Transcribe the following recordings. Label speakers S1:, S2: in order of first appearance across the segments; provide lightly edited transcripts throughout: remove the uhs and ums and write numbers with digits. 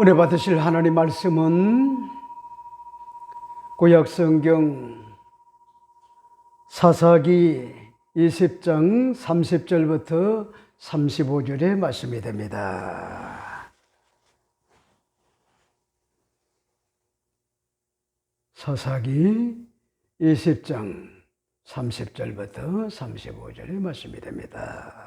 S1: 은혜 받으실 하나님 말씀은 구약성경 사사기 20장 30절부터 35절의 말씀이 됩니다. 사사기 20장 30절부터 35절의 말씀이 됩니다.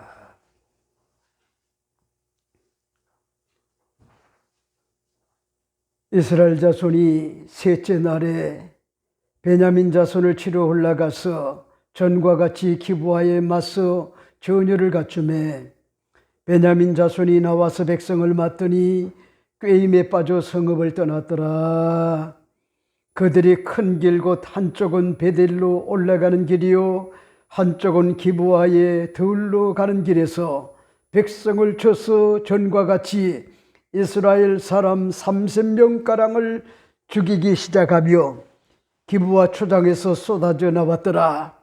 S1: 이스라엘 자손이 셋째 날에 베냐민 자손을 치러 올라가서 전과 같이 기브아에 맞서 전열을 갖추매 베냐민 자손이 나와서 백성을 맞더니 꾀임에 빠져 성읍을 떠났더라. 그들이 큰 길 곧 한쪽은 베델로 올라가는 길이요 한쪽은 기브아에 들로 가는 길에서 백성을 쳐서 전과 같이 이스라엘 사람 30명가량을 죽이기 시작하며 기브아 초장에서 쏟아져 나왔더라.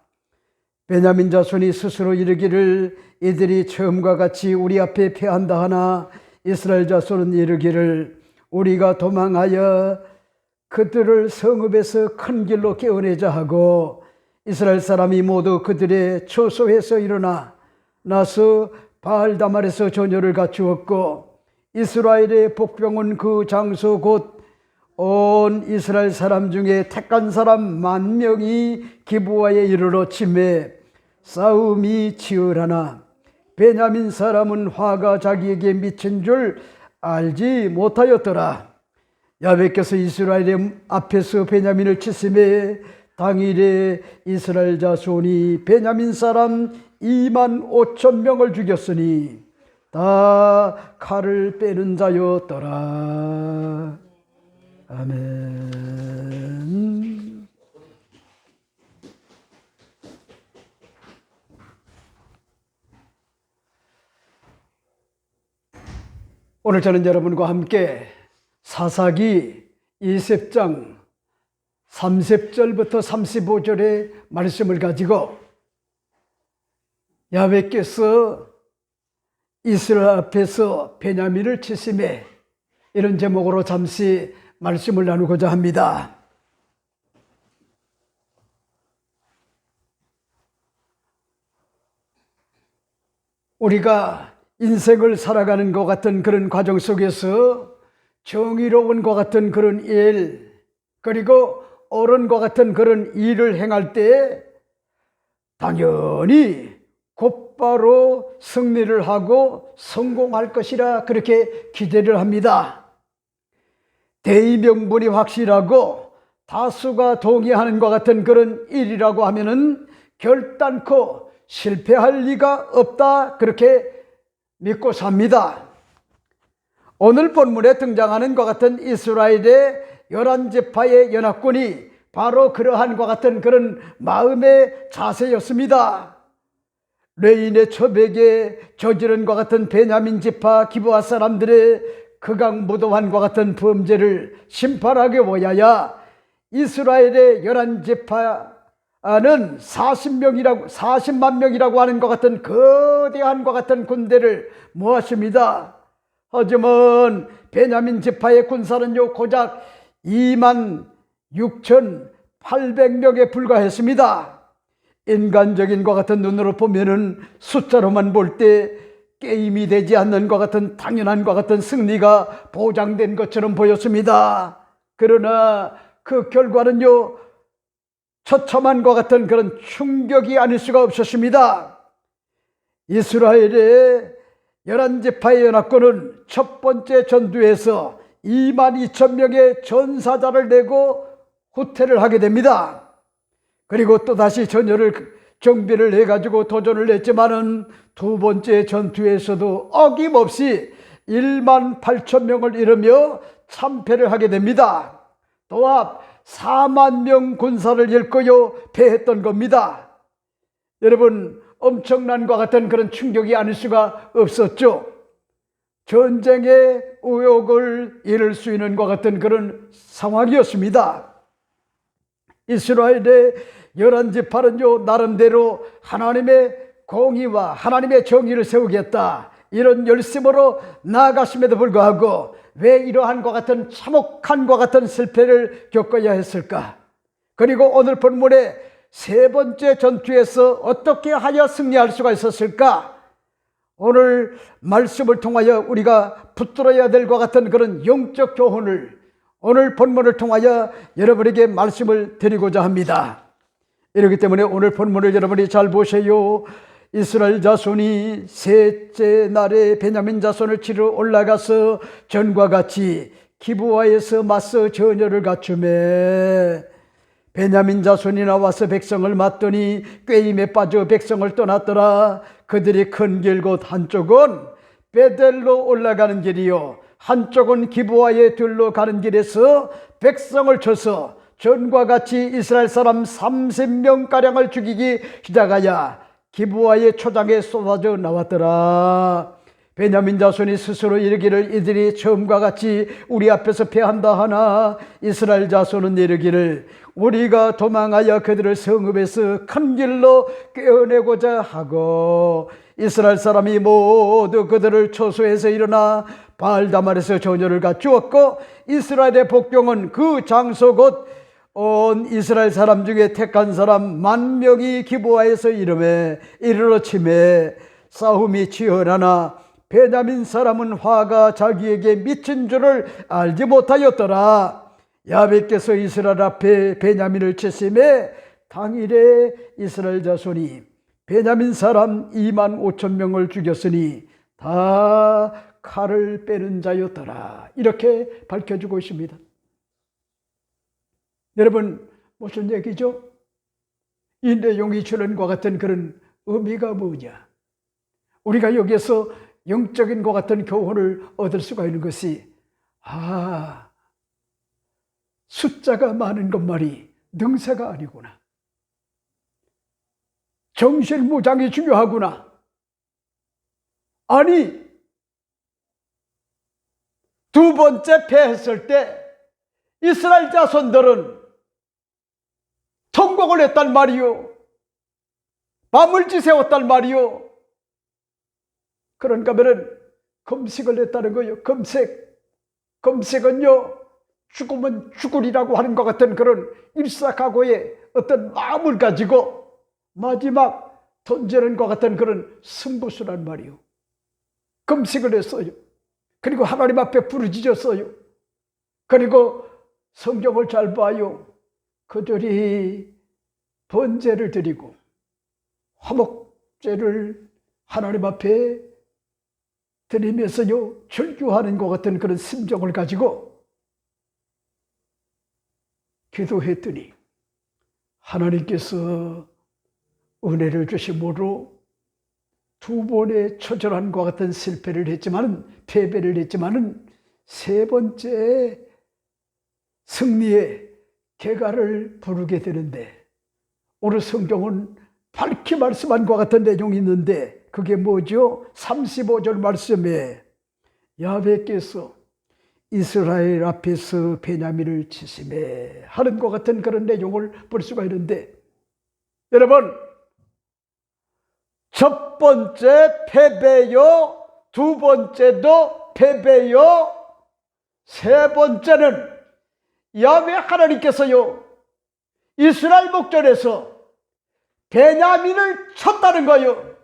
S1: 베냐민 자손이 스스로 이르기를 이들이 처음과 같이 우리 앞에 패한다 하나 이스라엘 자손은 이르기를 우리가 도망하여 그들을 성읍에서 큰 길로 깨어내자 하고 이스라엘 사람이 모두 그들의 초소에서 일어나 나서 바알다말에서 전열을 갖추었고 이스라엘의 복병은 그 장소 곧 온 이스라엘 사람 중에 택한 사람 10,000명이 기브아에 이르러 치매 싸움이 치열하나 베냐민 사람은 화가 자기에게 미친 줄 알지 못하였더라. 야훼께서 이스라엘 앞에서 베냐민을 치심에 당일에 이스라엘 자손이 베냐민 사람 25,000명을 죽였으니 다 칼을 빼는 자였더라. 아멘. 오늘 저는 여러분과 함께 사사기 20장 30절부터 35절의 말씀을 가지고 야훼께서 이스라엘 앞에서 베냐민을 치심에 이런 제목으로 잠시 말씀을 나누고자 합니다. 우리가 인생을 살아가는 것 같은 그런 과정 속에서 정의로운 것 같은 그런 일, 그리고 옳은 것 같은 그런 일을 행할 때 당연히 곧바로 승리를 하고 성공할 것이라 그렇게 기대를 합니다. 대의명분이 확실하고 다수가 동의하는 것 같은 그런 일이라고 하면은 결단코 실패할 리가 없다 그렇게 믿고 삽니다. 오늘 본문에 등장하는 것 같은 이스라엘의 11지파의 연합군이 바로 그러한 것 같은 그런 마음의 자세였습니다. 레인의 초백에 저지른 것 같은 베냐민 지파 기브아 사람들의 극악무도한과 같은 범죄를 심판하기 위하여 이스라엘의 11지파는 40만 명이라고 하는 것 같은 거대한 것 같은 군대를 모았습니다. 하지만 베냐민 지파의 군사는요 고작 26,800명에 불과했습니다. 인간적인 것 같은 눈으로 보면은 숫자로만 볼 때 게임이 되지 않는 것 같은 당연한 것 같은 승리가 보장된 것처럼 보였습니다. 그러나 그 결과는요 처참한 것 같은 그런 충격이 아닐 수가 없었습니다. 이스라엘의 11지파의 연합군은 첫 번째 전투에서 22,000명의 전사자를 내고 후퇴를 하게 됩니다. 그리고 또다시 정비를 해가지고 도전을 했지만은 두 번째 전투에서도 어김없이 18,000명을 잃으며 참패를 하게 됩니다. 또한 40,000명 군사를 잃고요 패했던 겁니다. 여러분 엄청난 것 같은 그런 충격이 아닐 수가 없었죠. 전쟁의 의욕을 잃을 수 있는 것 같은 그런 상황이었습니다. 이스라엘의 11지파는요 나름대로 하나님의 공의와 하나님의 정의를 세우겠다 이런 열심으로 나아갔음에도 불구하고 왜 이러한과 같은 참혹한과 같은 실패를 겪어야 했을까? 그리고 오늘 본문의 세 번째 전투에서 어떻게 하여 승리할 수가 있었을까? 오늘 말씀을 통하여 우리가 붙들어야 될 것 같은 그런 영적 교훈을 오늘 본문을 통하여 여러분에게 말씀을 드리고자 합니다. 이렇기 때문에 오늘 본문을 여러분이 잘 보세요. 이스라엘 자손이 셋째 날에 베냐민 자손을 치러 올라가서 전과 같이 기브아에서 맞서 전열을 갖추매 베냐민 자손이 나와서 백성을 맞더니 꾀임에 빠져 백성을 떠났더라. 그들이 큰 길 곧 한쪽은 베델로 올라가는 길이요 한쪽은 기브아의 들로 가는 길에서 백성을 쳐서 전과 같이 이스라엘 사람 30명가량을 죽이기 시작하여 기브아의 초장에 쏟아져 나왔더라. 베냐민 자손이 스스로 이르기를 이들이 처음과 같이 우리 앞에서 패한다 하나 이스라엘 자손은 이르기를 우리가 도망하여 그들을 성읍에서 큰 길로 꿰어내고자 하고 이스라엘 사람이 모두 그들을 초소해서 일어나 바알다말에서 전열을 갖추었고 이스라엘의 복병은 그 장소 곧 온 이스라엘 사람 중에 택한 사람 10,000명이 기브아에서 이르러 치매 싸움이 치열하나 베냐민 사람은 화가 자기에게 미친 줄을 알지 못하였더라. 야베께서 이스라엘 앞에 베냐민을 치심에 당일에 이스라엘 자손이 베냐민 사람 25,000명을 죽였으니 다 칼을 빼는 자였더라. 이렇게 밝혀주고 있습니다. 여러분 무슨 얘기죠? 이 내용이 주는 것 같은 그런 의미가 뭐냐? 우리가 여기에서 영적인 것 같은 교훈을 얻을 수가 있는 것이 숫자가 많은 것만이 능사가 아니구나. 정신무장이 중요하구나. 아니 두 번째 패했을 때 이스라엘 자손들은 통곡을 했단 말이요 밤을 지새웠단 말이요. 그런가 하면은 금식을 했다는 거예요. 금식은요 죽으면 죽으리라고 하는 것 같은 그런 일사각오의 어떤 마음을 가지고 마지막 던지는 것 같은 그런 승부수란 말이요. 금식을 했어요. 그리고 하나님 앞에 부르짖었어요. 그리고 성경을 잘 봐요. 그들이 번제를 드리고 화목제를 하나님 앞에 드리면서요 절규하는 것 같은 그런 심정을 가지고 기도했더니 하나님께서 은혜를 주심으로 두 번의 처절함과 같은 실패를 했지만은 패배를 했지만은 세 번째 승리의 개가를 부르게 되는데 오늘 성경은 밝히 말씀한 것 같은 내용이 있는데 그게 뭐죠? 35절 말씀에 야베께서 이스라엘 앞에서 베냐민을 치심에 하는 것 같은 그런 내용을 볼 수가 있는데 여러분 첫 번째 패배요 두 번째도 패배요 세 번째는 야베 하나님께서요 이스라엘 목전에서 베냐민을 쳤다는 거예요.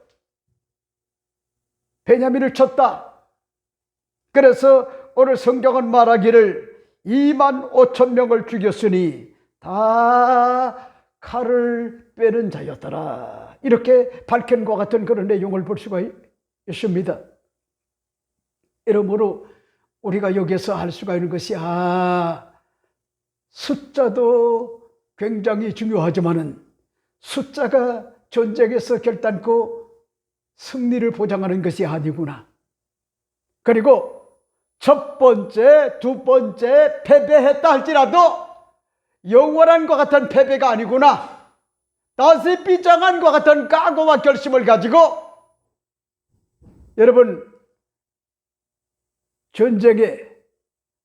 S1: 베냐민을 쳤다. 그래서 오늘 성경은 말하기를 25,000명을 죽였으니 다 칼을 빼는 자였더라. 이렇게 밝힌 것 같은 그런 내용을 볼 수가 있습니다. 이러므로 우리가 여기서 할 수가 있는 것이 숫자도 굉장히 중요하지만은 숫자가 전쟁에서 결단코 승리를 보장하는 것이 아니구나. 그리고 첫 번째, 두 번째 패배했다 할지라도 영원한 것 같은 패배가 아니구나. 다시 비장한 것 같은 각오와 결심을 가지고 여러분 전쟁에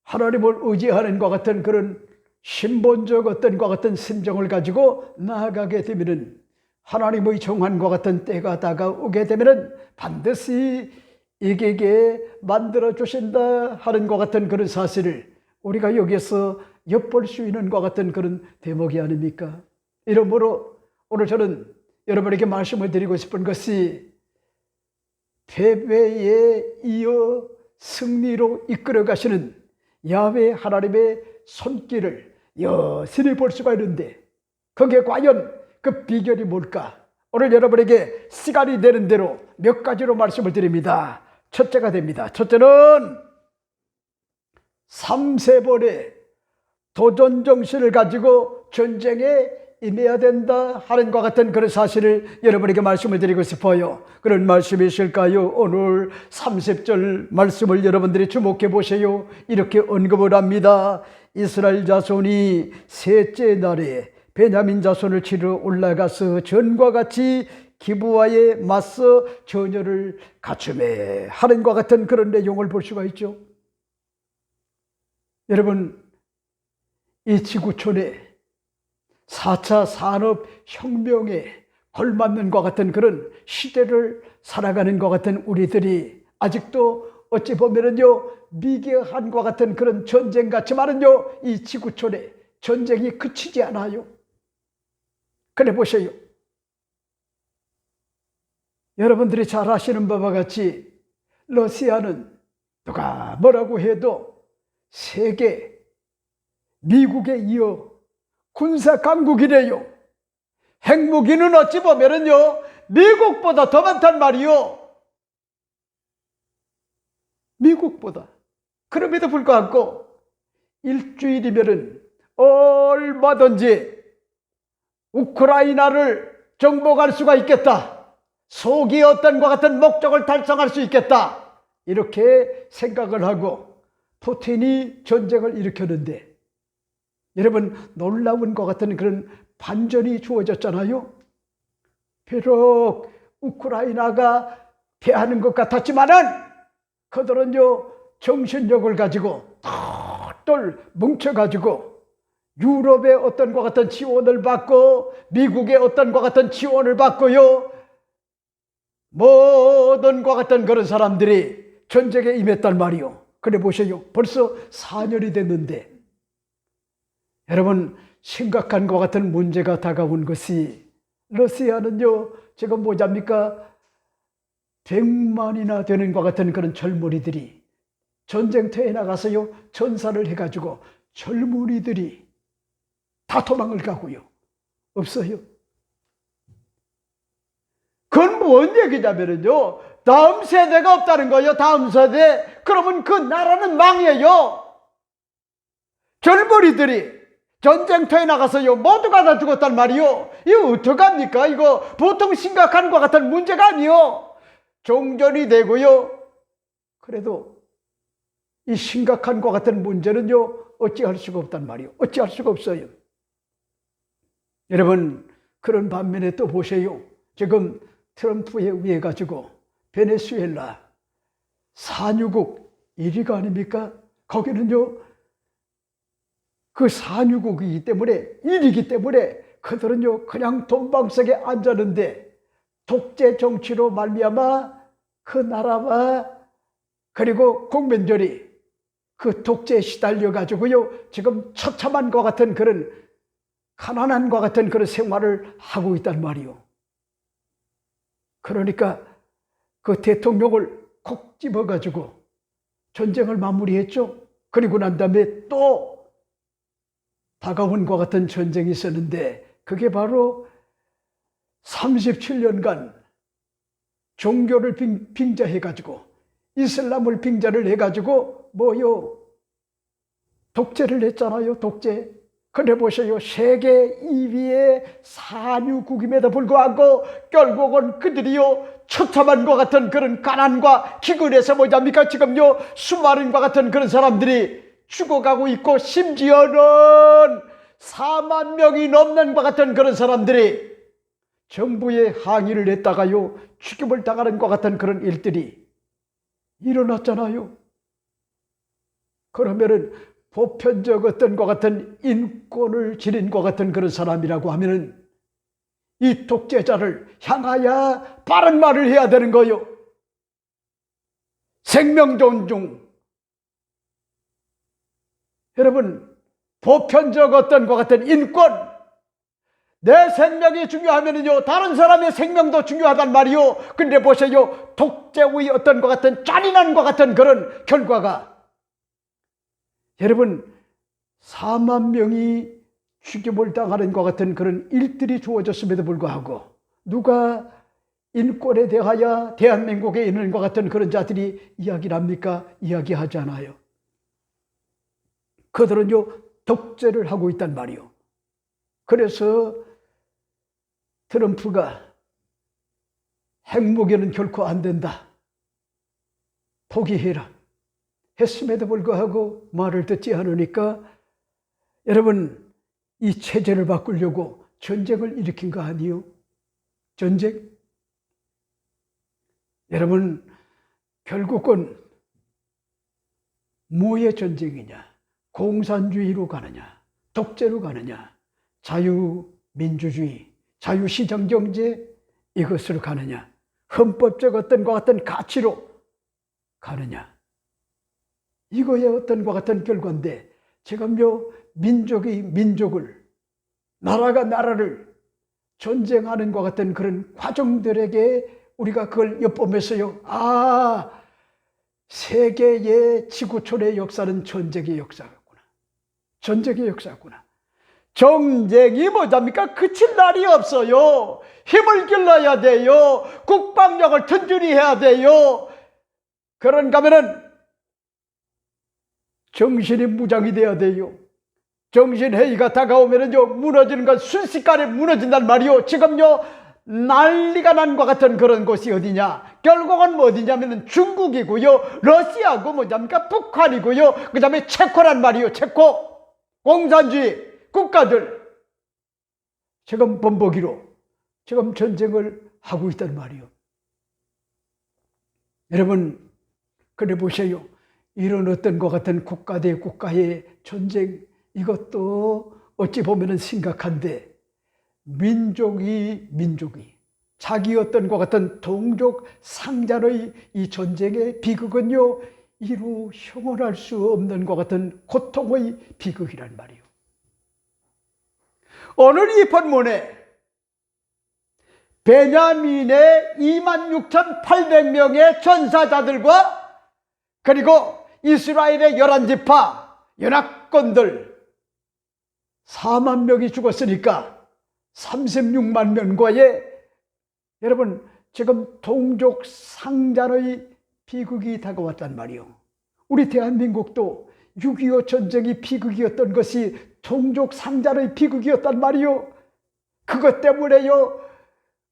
S1: 하나님을 의지하는 것 같은 그런 신본적 어떤 것 같은 심정을 가지고 나아가게 되면은 하나님의 정한과 같은 때가 다가오게 되면은 반드시 이기게 만들어 주신다 하는 것 같은 그런 사실을 우리가 여기에서 엿볼 수 있는 것 같은 그런 대목이 아닙니까? 이러므로 오늘 저는 여러분에게 말씀을 드리고 싶은 것이 패배에 이어 승리로 이끌어 가시는 야훼 하나님의 손길을 여실히 볼 수가 있는데 그게 과연 그 비결이 뭘까? 오늘 여러분에게 시간이 되는 대로 몇 가지로 말씀을 드립니다. 첫째가 됩니다. 첫째는 3세번의 도전 정신을 가지고 전쟁에 임해야 된다 하는 것 같은 그런 사실을 여러분에게 말씀을 드리고 싶어요. 그런 말씀이실까요? 오늘 30절 말씀을 여러분들이 주목해 보세요. 이렇게 언급을 합니다. 이스라엘 자손이 셋째 날에 베냐민 자손을 치러 올라가서 전과 같이 기브아에 맞서 전열을 갖추매 하는 것 같은 그런 내용을 볼 수가 있죠. 여러분, 이 지구촌에 4차 산업혁명에 걸맞는 것 같은 그런 시대를 살아가는 것 같은 우리들이 아직도 어찌 보면은요 미개한 것 같은 그런 전쟁 같지만은요 이 지구촌에 전쟁이 그치지 않아요. 그래 보세요. 여러분들이 잘 아시는 바와 같이 러시아는 누가 뭐라고 해도 세계 미국에 이어 군사 강국이래요. 핵무기는 어찌 보면은요 미국보다 더 많단 말이요. 미국보다. 그럼에도 불구하고 일주일이면은 얼마든지 우크라이나를 정복할 수가 있겠다. 속이 어떤 것 같은 목적을 달성할 수 있겠다. 이렇게 생각을 하고 푸틴이 전쟁을 일으켰는데 여러분 놀라운 것 같은 그런 반전이 주어졌잖아요. 비록 우크라이나가 패하는 것 같았지만은 그들은요 정신력을 가지고 똘똘 뭉쳐가지고 유럽의 어떤 것 같은 지원을 받고 미국의 어떤 것 같은 지원을 받고요 모든 것 같은 그런 사람들이 전쟁에 임했단 말이요. 그래 보세요. 벌써 4년이 됐는데 여러분 심각한 것 같은 문제가 다가온 것이 러시아는요 지금 뭐잡니까 100만이나 되는 것 같은 그런 젊은이들이 전쟁터에 나가서요 전사를 해가지고 젊은이들이 다 도망을 가고요. 없어요. 그건 뭔 얘기냐면요 다음 세대가 없다는 거예요. 다음 세대. 그러면 그 나라는 망해요. 젊은이들이 전쟁터에 나가서요 모두가 다 죽었단 말이요. 이거 어떡합니까? 이거 보통 심각한 것 같은 문제가 아니요. 종전이 되고요. 그래도 이 심각한 것 같은 문제는요 어찌할 수가 없단 말이요. 어찌할 수가 없어요. 여러분 그런 반면에 또 보세요. 지금 트럼프에 의해 가지고 베네수엘라 산유국 1위가 아닙니까? 거기는요 그 산유국이기 때문에 1위이기 때문에 그들은요 그냥 돈방석에 앉았는데 독재 정치로 말미암아 그 나라와 그리고 국민들이 그 독재에 시달려 가지고요 지금 처참한 것 같은 그런 가난한 것 같은 그런 생활을 하고 있단 말이요. 그러니까 그 대통령을 콕 집어 가지고 전쟁을 마무리했죠. 그리고 난 다음에 또 다가온 것 같은 전쟁이 있었는데 그게 바로 37년간 종교를 빙자해가지고 이슬람을 빙자를 해가지고 뭐요? 독재를 했잖아요. 독재. 그래 보세요. 세계 2위의 산유국임에도 불구하고 결국은 그들이요 처참한 것 같은 그런 가난과 기근에서 뭐잡니까? 지금요 수많은 것 같은 그런 사람들이 죽어가고 있고 심지어는 4만 명이 넘는 것 같은 그런 사람들이 정부에 항의를 했다가요 죽임을 당하는 것 같은 그런 일들이 일어났잖아요. 그러면은 보편적 어떤 것 같은 인권을 지닌 것 같은 그런 사람이라고 하면은 이 독재자를 향하여 바른 말을 해야 되는 거요. 생명 존중. 여러분, 보편적 어떤 것 같은 인권, 내 생명이 중요하면요 다른 사람의 생명도 중요하단 말이요. 근데 보세요, 독재의 어떤 것 같은 잔인한 것 같은 그런 결과가, 여러분 4만 명이 죽임을 당하는 것 같은 그런 일들이 주어졌음에도 불구하고 누가 인권에 대하여 대한민국에 있는 것 같은 그런 자들이 이야기를 합니까? 이야기하지 않아요. 그들은요 독재를 하고 있단 말이요. 그래서 트럼프가 핵무기는 결코 안 된다, 포기해라 했음에도 불구하고 말을 듣지 않으니까, 여러분 이 체제를 바꾸려고 전쟁을 일으킨 거 아니요? 전쟁? 여러분 결국은 뭐의 전쟁이냐? 공산주의로 가느냐? 독재로 가느냐? 자유민주주의, 자유시장경제 이것으로 가느냐? 헌법적 어떤 것 같은 가치로 가느냐? 이거의 어떤 것 같은 결과인데, 지금요 민족이 민족을, 나라가 나라를 전쟁하는 것 같은 그런 과정들에게 우리가 그걸 엿보면서요, 아, 세계의 지구촌의 역사는 전쟁의 역사구나. 전쟁의 역사구나. 전쟁이 뭐답니까? 그칠 날이 없어요. 힘을 길러야 돼요. 국방력을 튼튼히 해야 돼요. 그런가 하면은 정신이 무장이 돼야 돼요. 정신회의가 다가오면은요 무너지는 건 순식간에 무너진단 말이요. 지금요 난리가 난 것 같은 그런 곳이 어디냐? 결국은 뭐 어디냐면은 중국이고요, 러시아고 뭐냐니까 북한이고요, 그 다음에 체코란 말이요. 체코 공산주의 국가들 지금 본보기로 지금 전쟁을 하고 있단 말이요. 여러분 그래 보세요. 이런 어떤 것 같은 국가 대 국가의 전쟁, 이것도 어찌 보면은 심각한데, 민족이 자기 어떤 것 같은 동족 상잔의 이 전쟁의 비극은요 이루 형언할 수 없는 것 같은 고통의 비극이란 말이요. 오늘 이 본문에 베냐민의 26,800명의 전사자들과 그리고 이스라엘의 11지파 연합군들 4만 명이 죽었으니까 36만 명과의, 여러분 지금 동족 상잔의 비극이 다가왔단 말이요. 우리 대한민국도 6.25 전쟁이 비극이었던 것이 동족 상잔의 비극이었단 말이요. 그것 때문에요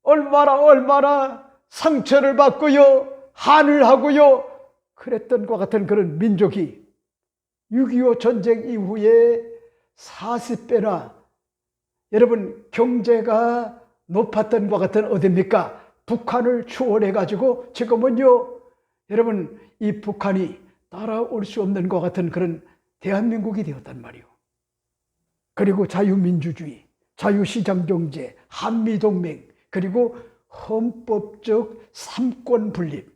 S1: 얼마나 상처를 받고요 한을 하고요 그랬던 것 같은 그런 민족이 6.25 전쟁 이후에 40배나 여러분 경제가 높았던 것 같은 어딥니까? 북한을 추월해 가지고 지금은요 여러분 이 북한이 따라올 수 없는 것 같은 그런 대한민국이 되었단 말이요. 그리고 자유민주주의, 자유시장경제, 한미동맹, 그리고 헌법적 삼권 분립,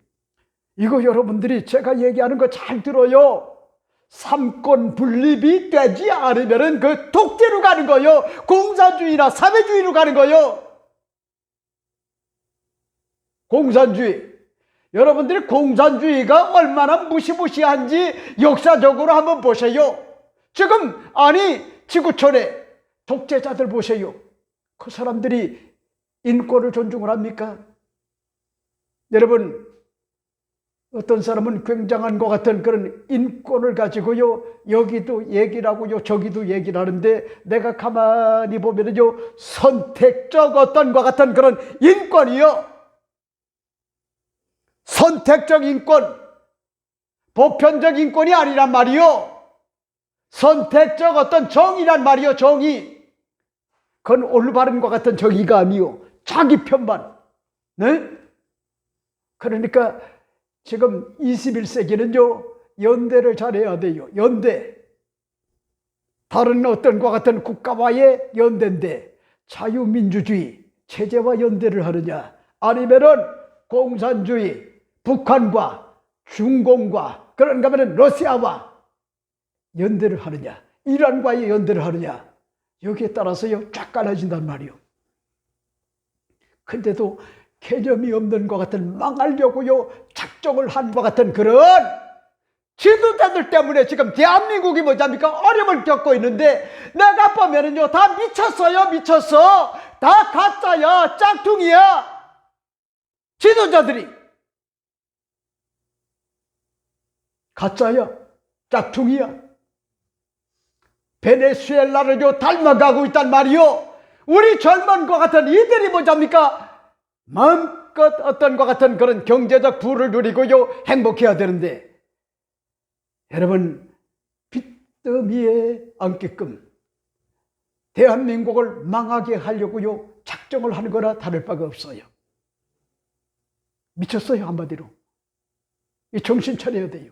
S1: 이거 여러분들이 제가 얘기하는 거 잘 들어요. 삼권 분립이 되지 않으면 그 독재로 가는 거요. 공산주의나 사회주의로 가는 거요. 공산주의. 여러분들이 공산주의가 얼마나 무시무시한지 역사적으로 한번 보세요. 지금 아니 지구촌에 독재자들 보세요. 그 사람들이 인권을 존중을 합니까? 여러분 어떤 사람은 굉장한 것 같은 그런 인권을 가지고요 여기도 얘기를 하고요 저기도 얘기를 하는데, 내가 가만히 보면은요 선택적 어떤 것 같은 그런 인권이요, 선택적 인권, 보편적 인권이 아니란 말이요. 선택적 어떤 정의란 말이요. 정의. 그건 올바른 것 같은 정의가 아니요 자기 편만. 네? 그러니까 지금 21세기는요 연대를 잘해야 돼요. 연대. 다른 어떤 것 같은 국가와의 연대인데, 자유민주주의 체제와 연대를 하느냐, 아니면은 공산주의 북한과 중공과 그런가 하면 러시아와 연대를 하느냐, 이란과의 연대를 하느냐, 여기에 따라서요 쫙 갈라진단 말이요. 근데도 개념이 없는 것 같은, 망하려고요 작정을 한 것 같은 그런 지도자들 때문에 지금 대한민국이 뭐냐니까 어려움을 겪고 있는데, 내가 보면은요 다 미쳤어요. 미쳤어. 다 가짜야, 짝퉁이야. 지도자들이 가짜야, 짝퉁이야. 베네수엘라를요 닮아가고 있단 말이요. 우리 젊은 것 같은 이들이 뭐냐니까 마음껏 어떤 것 같은 그런 경제적 부를 누리고요 행복해야 되는데, 여러분 빚더미에 앉게끔 대한민국을 망하게 하려고요 작정을 하는 거나 다를 바가 없어요. 미쳤어요. 한마디로 이 정신 차려야 돼요.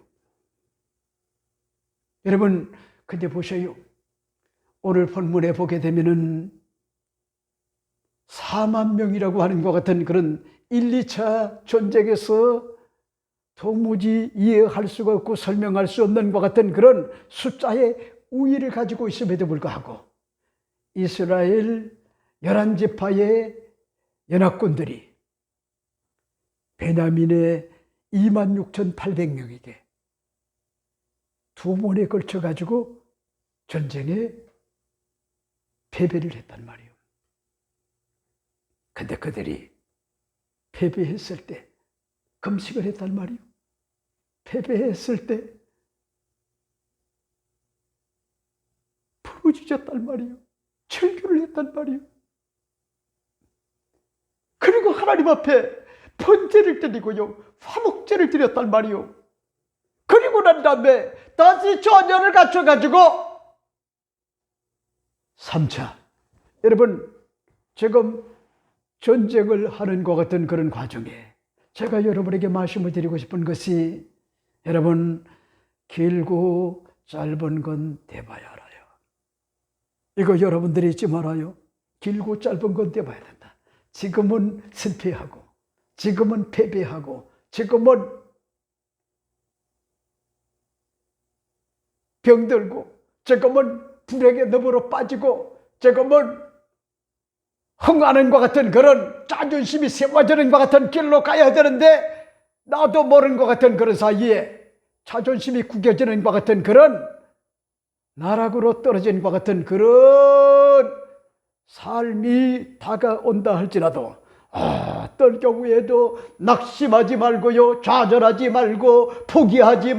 S1: 여러분 근데 보세요. 오늘 본문에 보게 되면은 4만 명이라고 하는 것 같은 그런 1, 2차 전쟁에서 도무지 이해할 수가 없고 설명할 수 없는 것 같은 그런 숫자의 우위를 가지고 있음에도 불구하고 이스라엘 11지파의 연합군들이 베냐민의 26,800명에게 두 번에 걸쳐 가지고 전쟁에 패배를 했단 말이에요. 근데 그들이 패배했을 때 금식을 했단 말이에요. 패배했을 때 부르짖었단 말이에요. 절규를 했단 말이에요. 그리고 하나님 앞에 번제를 드리고요 화목제를 드렸단 말이에요. 그리고 난 다음에 다시 전열을 갖춰가지고 3차, 여러분 지금 전쟁을 하는 것 같은 그런 과정에 제가 여러분에게 말씀을 드리고 싶은 것이, 여러분 길고 짧은 건 대봐야 알아요. 이거 여러분들이 잊지 말아요. 길고 짧은 건 대봐야 된다. 지금은 실패하고, 지금은 패배하고, 지금은 병들고, 지금은 불행의 너머로 빠지고, 지금은 흥하는 것 같은 그런 자존심이 세워지는 것 같은 길로 가야 되는데, 나도 모르는 것 같은 그런 사이에 자존심이 구겨지는 것 같은 그런 나락으로 떨어지는 것 같은 그런 삶이 다가온다 할지라도, 어떤 경우에도 낙심하지 말고요, 좌절하지 말고, 포기하지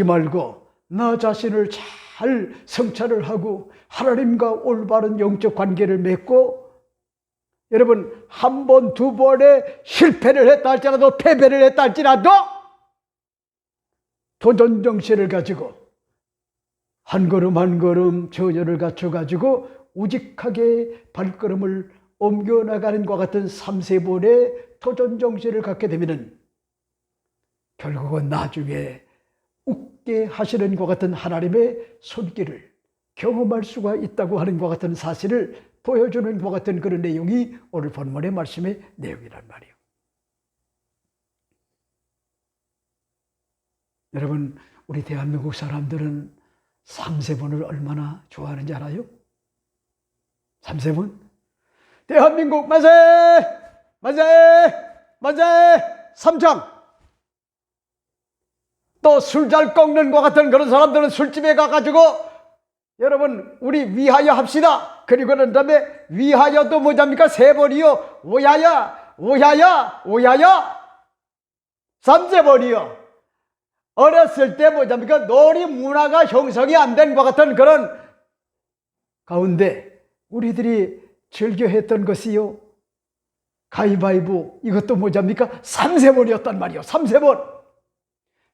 S1: 말고 나 자신을 잘 성찰을 하고 하나님과 올바른 영적 관계를 맺고, 여러분 한 번, 두 번의 실패를 했다 할지라도, 패배를 했다 할지라도 도전 정신을 가지고 한 걸음 한 걸음 전열을 갖춰가지고 우직하게 발걸음을 옮겨나가는 것 같은 3-4번의 도전 정신을 갖게 되면은 결국은 나중에 웃게 하시는 것 같은 하나님의 손길을 경험할 수가 있다고 하는 것 같은 사실을 보여주는 것 같은 그런 내용이 오늘 본문의 말씀의 내용이란 말이에요. 여러분 우리 대한민국 사람들은 3-4번을 얼마나 좋아하는지 알아요? 3-4번? 대한민국 만세! 만세! 만세! 3장! 또 술 잘 꺾는 것 같은 그런 사람들은 술집에 가가지고 여러분 우리 위하여 합시다. 그리고 난 다음에 위하여도 뭐랍니까? 3번이요. 오야야, 오야야, 오야야. 3-4번이요. 어렸을 때 뭐랍니까? 놀이 문화가 형성이 안 된 것 같은 그런 가운데 우리들이 즐겨 했던 것이요, 가위바위보, 이것도 뭐랍니까? 3-4번이었단 말이요. 3-4번.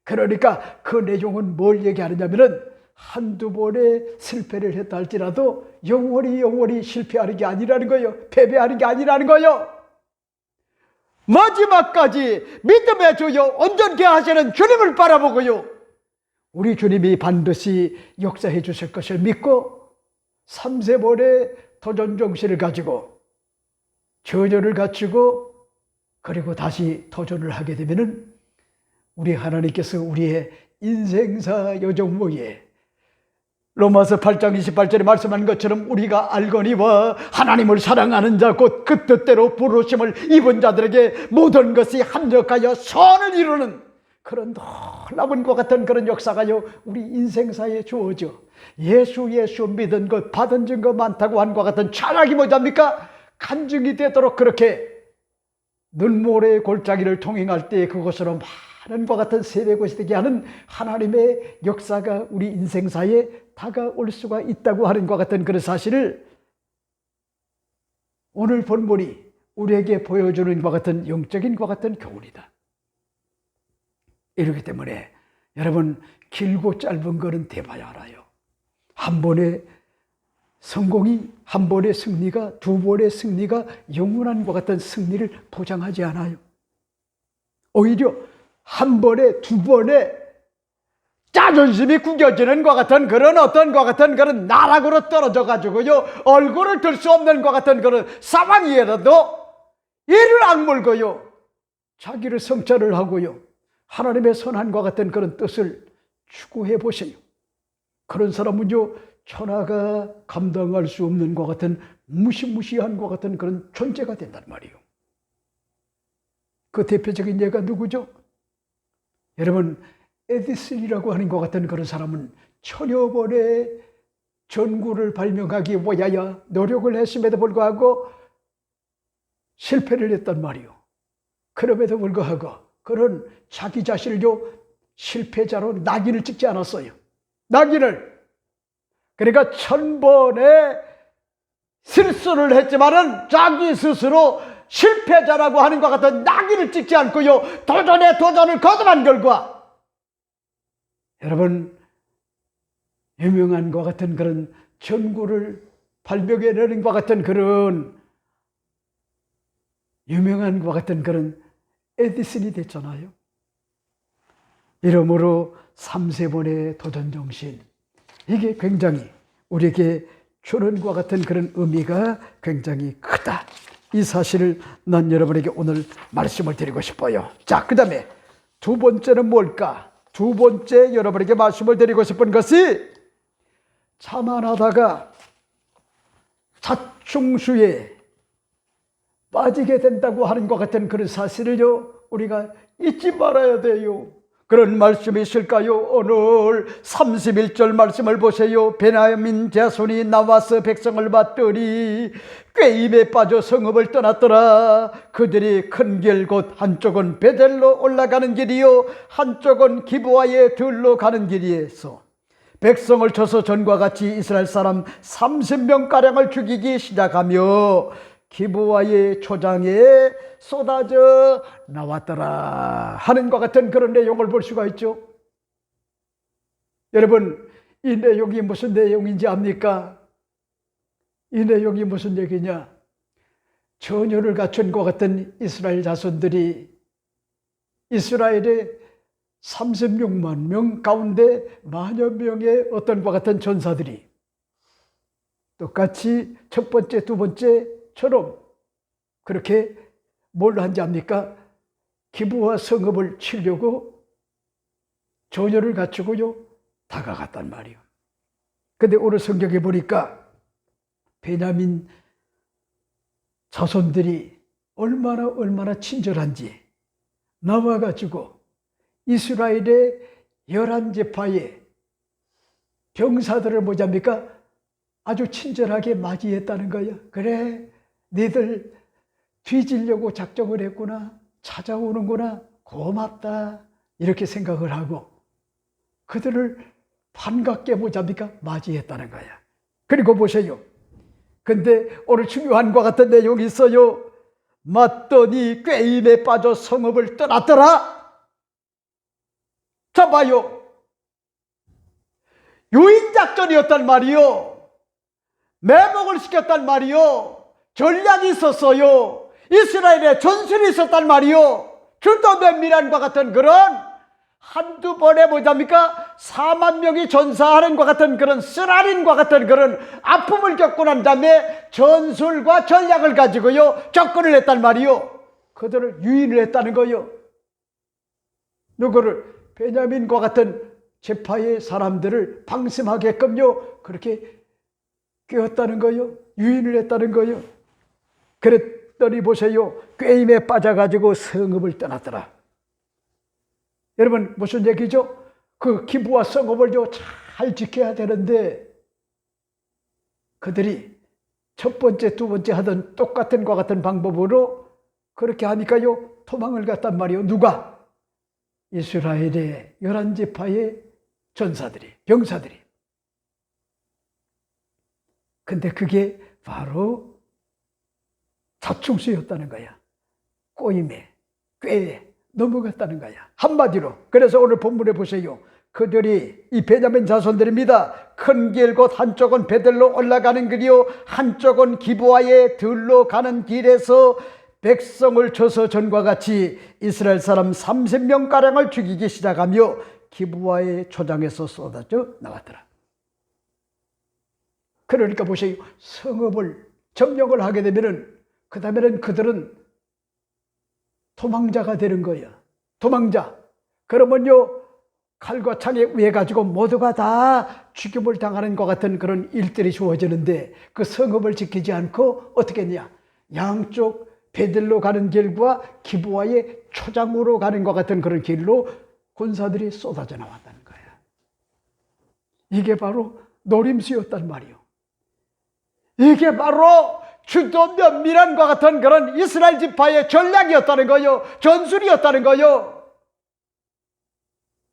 S1: 그러니까 그 내용은 뭘 얘기하느냐면은 한두 번의 실패를 했다 할지라도 영원히 실패하는 게 아니라는 거예요. 패배하는 게 아니라는 거예요. 마지막까지 믿음의 주요 온전케 하시는 주님을 바라보고요, 우리 주님이 반드시 역사해 주실 것을 믿고 3-4번의 도전 정신을 가지고 전열을 갖추고 그리고 다시 도전을 하게 되면은 우리 하나님께서 우리의 인생사 여정모에 로마서 8장 28절에 말씀한 것처럼 우리가 알거니와 하나님을 사랑하는 자 곧 그 뜻대로 부르심을 입은 자들에게 모든 것이 합력하여 선을 이루는 그런 놀라운 것 같은 그런 역사가요 우리 인생사에 주어져 예수 믿은 것 받은 증거 많다고 한 것 같은 찬양이 뭐랍니까? 간증이 되도록 그렇게 눈모래의 골짜기를 통행할 때 그것으로 많은 것 같은 세례것이 되게 하는 하나님의 역사가 우리 인생사에 다가올 수가 있다고 하는 것 같은 그런 사실을 오늘 본문이 우리에게 보여주는 것 같은 영적인 것 같은 교훈이다. 이렇기 때문에 여러분 길고 짧은 거는 대봐야 알아요. 한 번의 성공이 한 번의 승리가 두 번의 승리가 영원한 것 같은 승리를 보장하지 않아요. 오히려 한 번에 두 번에 자존심이 구겨지는 것 같은 그런 어떤 것 같은 그런 나락으로 떨어져 가지고요 얼굴을 들 수 없는 것 같은 그런 상황이라도 이를 악물고요 자기를 성찰을 하고요 하나님의 선한과 같은 그런 뜻을 추구해 보세요. 그런 사람은요 천하가 감당할 수 없는 것 같은 무시무시한 것 같은 그런 존재가 된단 말이에요. 그 대표적인 예가 누구죠? 여러분 에디슨이라고 하는 것 같은 그런 사람은 천여 번의 전구를 발명하기 위하여 노력을 했음에도 불구하고 실패를 했단 말이에요. 그럼에도 불구하고 그런 자기 자신을요 실패자로 낙인을 찍지 않았어요. 낙인을 그러니까 1000번의 실수를 했지만은 자기 스스로 실패자라고 하는 것 같은 낙인을 찍지 않고요 도전을 거듭한 결과 여러분 유명한 것 같은 그런 전구를 발명해내는 것 같은 그런 유명한 것 같은 그런 에디슨이 됐잖아요. 이러므로 3세번의 도전정신 이게 굉장히 우리에게 주는 것 같은 그런 의미가 굉장히 크다. 이 사실을 난 여러분에게 오늘 말씀을 드리고 싶어요. 자, 그 다음에 두 번째는 뭘까? 두 번째 여러분에게 말씀을 드리고 싶은 것이 자만하다가 자충수에 빠지게 된다고 하는 것 같은 그런 사실을요 우리가 잊지 말아야 돼요. 그런 말씀이 있을까요? 오늘 31절 말씀을 보세요. 베냐민 자손이 나와서 백성을 받더니 꾀임에 빠져 성읍을 떠났더라. 그들이 큰 길 곧 한쪽은 베델로 올라가는 길이요 한쪽은 기브아의 들로 가는 길이에서 백성을 쳐서 전과 같이 이스라엘 사람 30명가량을 죽이기 시작하며 기브아의 초장에 쏟아져 나왔더라 하는 것 같은 그런 내용을 볼 수가 있죠. 여러분 이 내용이 무슨 내용인지 압니까? 이 내용이 무슨 얘기냐? 전열을 갖춘 것 같은 이스라엘 자손들이 이스라엘의 36만 명 가운데 만여 명의 어떤 것 같은 전사들이 똑같이 첫 번째 두 번째처럼 그렇게 뭘 한지 압니까? 기브아 성읍을 치려고 전열을 갖추고요 다가갔단 말이에요. 근데 오늘 성경에 보니까 베냐민 자손들이 얼마나 친절한지 나와가지고 이스라엘의 11지파의 병사들을 뭐잡니까? 아주 친절하게 맞이했다는 거야. 그래, 니들 뒤지려고 작정을 했구나. 찾아오는구나. 고맙다. 이렇게 생각을 하고 그들을 반갑게 뭐잡니까? 맞이했다는 거야. 그리고 보세요. 근데 오늘 중요한 것 같은 내용이 있어요. 맞더니 꾀임에 빠져 성읍을 떠났더라. 자 봐요. 유인작전이었단 말이요. 매복을 시켰단 말이요. 전략이 있었어요. 이스라엘에 전술이 있었단 말이요. 주도 면밀한과 같은 그런 한두 번에 뭐잡니까? 4만 명이 전사하는 것 같은 그런 쓰라린과 같은 그런 아픔을 겪고 난 다음에 전술과 전략을 가지고요 접근을 했단 말이요. 그들을 유인을 했다는 거요. 누구를? 베냐민과 같은 제파의 사람들을 방심하게끔요 그렇게 꿰었다는 거요. 유인을 했다는 거요. 그랬더니 보세요. 꾀임에 빠져가지고 성읍을 떠났더라. 여러분 무슨 얘기죠? 그 기부와 성읍을 잘 지켜야 되는데 그들이 첫 번째, 두 번째 하던 똑같은 것 같은 방법으로 그렇게 하니까요 도망을 갔단 말이에요. 누가? 이스라엘의 11지파의 전사들이, 병사들이. 근데 그게 바로 자충수였다는 거야. 꼬임에, 꾀에 넘어갔다는 거야. 한마디로. 그래서 오늘 본문에 보세요. 그들이 이 베냐민 자손들입니다. 큰 길 곧 한쪽은 베들로 올라가는 길이요 한쪽은 기브아의 들로 가는 길에서 백성을 쳐서 전과 같이 이스라엘 사람 30명가량을 죽이기 시작하며 기브아의 초장에서 쏟아져 나왔더라. 그러니까 보세요. 성읍을 점령을 하게 되면은 그 다음에는 그들은 도망자가 되는 거예요. 도망자. 그러면요 칼과 창에 의해 가지고 모두가 다 죽임을 당하는 것 같은 그런 일들이 주어지는데 그 성읍을 지키지 않고 어떻게 했냐? 양쪽 베들로 가는 길과 기브아의 초장으로 가는 것 같은 그런 길로 군사들이 쏟아져 나왔다는 거야. 이게 바로 노림수였단 말이요. 이게 바로 주도 면밀한과 같은 그런 이스라엘 지파의 전략이었다는 거요. 전술이었다는 거요.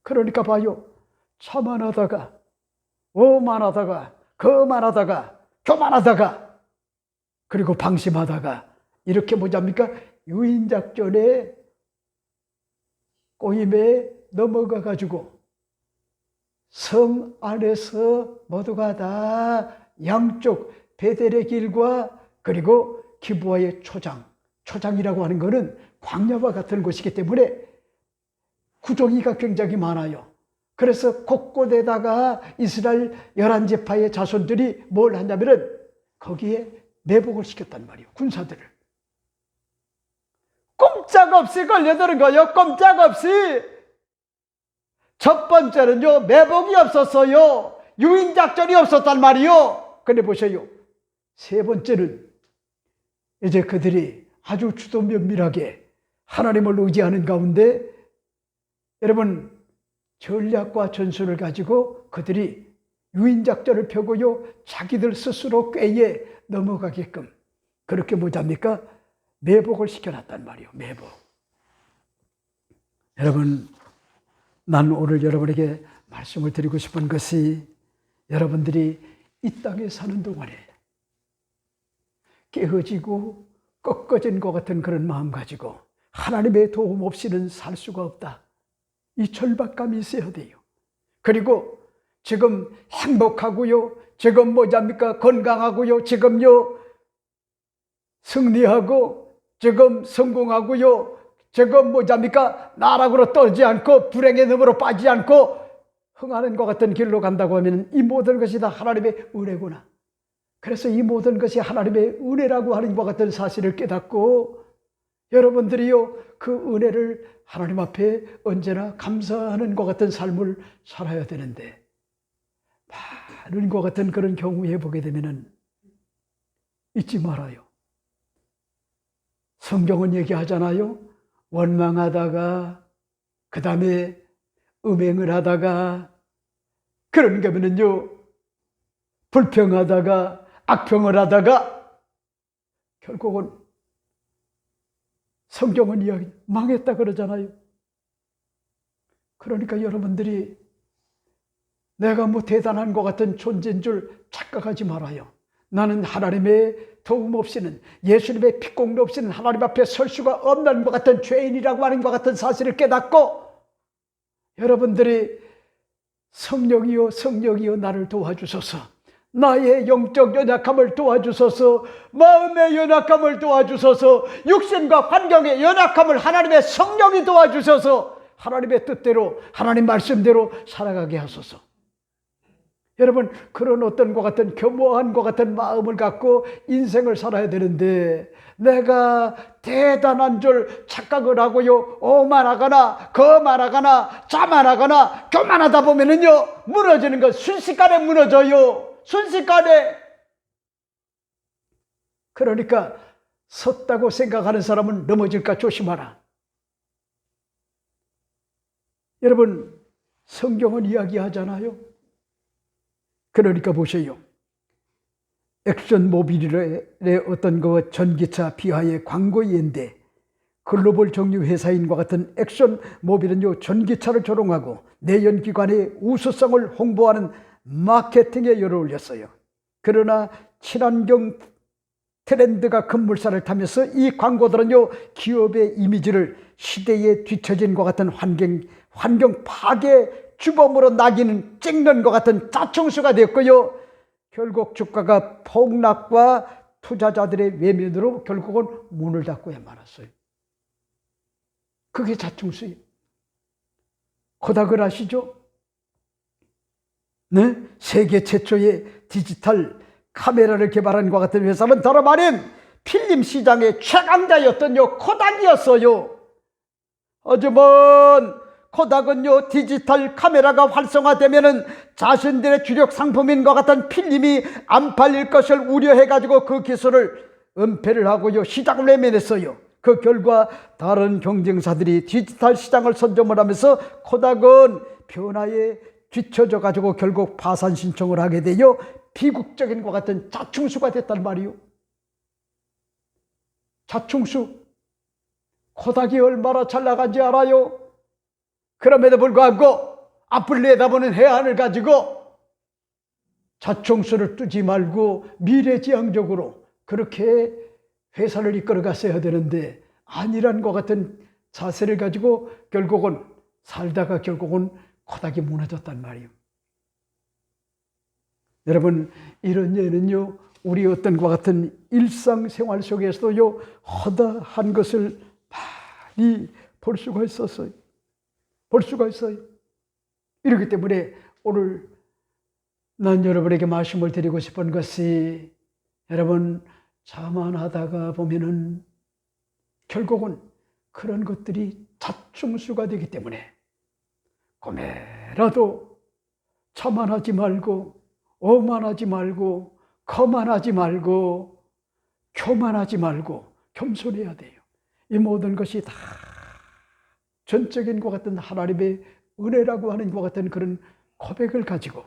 S1: 그러니까 봐요. 자만하다가 오만하다가 거만하다가 교만하다가 그리고 방심하다가 이렇게 뭐잡니까? 유인작전에 꼬임에 넘어가 가지고 성 안에서 모두가 다 양쪽 베델의 길과 그리고 기브아의 초장이라고 하는 것은 광야와 같은 곳이기 때문에 구덩이가 굉장히 많아요. 그래서 곳곳에다가 이스라엘 11지파의 자손들이 뭘 하냐면은 거기에 매복을 시켰단 말이에요. 군사들을. 꼼짝없이 걸려드는 거예요. 꼼짝없이. 첫 번째는요, 매복이 없었어요. 유인작전이 없었단 말이에요. 근데 보세요. 세 번째는 이제 그들이 아주 주도 면밀하게 하나님을 의지하는 가운데 여러분 전략과 전술을 가지고 그들이 유인작전을 펴고요 자기들 스스로 꾀에 넘어가게끔 그렇게 뭐잡니까? 매복을 시켜놨단 말이에요. 매복. 여러분 난 오늘 여러분에게 말씀을 드리고 싶은 것이 여러분들이 이 땅에 사는 동안에 깨어지고 꺾어진 것 같은 그런 마음 가지고 하나님의 도움 없이는 살 수가 없다. 이 절박감이 있어야 돼요. 그리고 지금 행복하고요. 지금 뭐잡니까? 건강하고요. 지금요. 승리하고 지금 성공하고요. 지금 뭐잡니까? 나락으로 떨지 않고 불행의 너머로 빠지지 않고 흥하는 것 같은 길로 간다고 하면 이 모든 것이 다 하나님의 은혜구나. 그래서 이 모든 것이 하나님의 은혜라고 하는 것 같은 사실을 깨닫고 여러분들이요 그 은혜를 하나님 앞에 언제나 감사하는 것 같은 삶을 살아야 되는데 많은 것 같은 그런 경우에 보게 되면은 잊지 말아요. 성경은 얘기하잖아요. 원망하다가 그 다음에 음행을 하다가 그런가 하면은요 불평하다가 악평을 하다가 결국은 성경은 이야기 망했다 그러잖아요. 그러니까 여러분들이 내가 뭐 대단한 것 같은 존재인 줄 착각하지 말아요. 나는 하나님의 도움 없이는 예수님의 피공로 없이는 하나님 앞에 설 수가 없는 것 같은 죄인이라고 하는 것 같은 사실을 깨닫고 여러분들이 성령이여 나를 도와주소서. 나의 영적 연약함을 도와주소서. 마음의 연약함을 도와주소서. 육신과 환경의 연약함을 하나님의 성령이 도와주셔서 하나님의 뜻대로 하나님 말씀대로 살아가게 하소서. 여러분, 그런 어떤 것 같은 겸허한 것 같은 마음을 갖고 인생을 살아야 되는데, 내가 대단한 줄 착각을 하고요, 오만하거나 거만하거나 자만하거나 교만하다 보면은요, 무너지는 거 순식간에 무너져요. 순식간에. 그러니까 섰다고 생각하는 사람은 넘어질까 조심하라. 여러분, 성경은 이야기하잖아요. 그러니까 보세요. 엑슨모빌의 어떤 그 전기차 비하의 광고인데, 글로벌 정유 회사인과 같은 엑슨모빌은요, 전기차를 조롱하고 내연기관의 우수성을 홍보하는 마케팅에 열을 올렸어요. 그러나 친환경 트렌드가 급물살을 타면서 이 광고들은요, 기업의 이미지를 시대에 뒤처진 것 같은 환경 파괴 주범으로 낙인을 찍는 것 같은 자충수가 되었고요, 결국 주가가 폭락과 투자자들의 외면으로 결국은 문을 닫고야 말았어요. 그게 자충수예요. 코닥을 아시죠? 네? 세계 최초의 디지털 카메라를 개발한 것 같은 회사는 다름 아닌 필름 시장의 최강자였던요, 코닥이었어요. 하지만 코닥은요, 디지털 카메라가 활성화되면은 자신들의 주력 상품인 것 같은 필름이 안 팔릴 것을 우려해가지고 그 기술을 은폐를 하고요, 시장을 외면했어요. 그 결과 다른 경쟁사들이 디지털 시장을 선점을 하면서 코닥은 변화에 뒤처져 가지고 결국 파산 신청을 하게 되어 비극적인 것 같은 자충수가 됐단 말이요. 자충수. 코닥이 얼마나 잘 나간지 알아요? 그럼에도 불구하고 앞을 내다보는 해안을 가지고 자충수를 뜨지 말고 미래지향적으로 그렇게 회사를 이끌어 갔어야 되는데, 아니란 것 같은 자세를 가지고 결국은 살다가 결국은 코닥이 무너졌단 말이에요. 여러분, 이런 예는요, 우리 어떤 것 같은 일상생활 속에서도요, 허다한 것을 많이 볼 수가 있었어요. 볼 수가 있어요. 이렇기 때문에 오늘 난 여러분에게 말씀을 드리고 싶은 것이, 여러분, 자만하다가 보면은 결국은 그런 것들이 자충수가 되기 때문에 꿈에라도 자만하지 말고, 오만하지 말고, 거만하지 말고, 교만하지 말고 겸손해야 돼요. 이 모든 것이 다 전적인 것 같은 하나님의 은혜라고 하는 것 같은 그런 고백을 가지고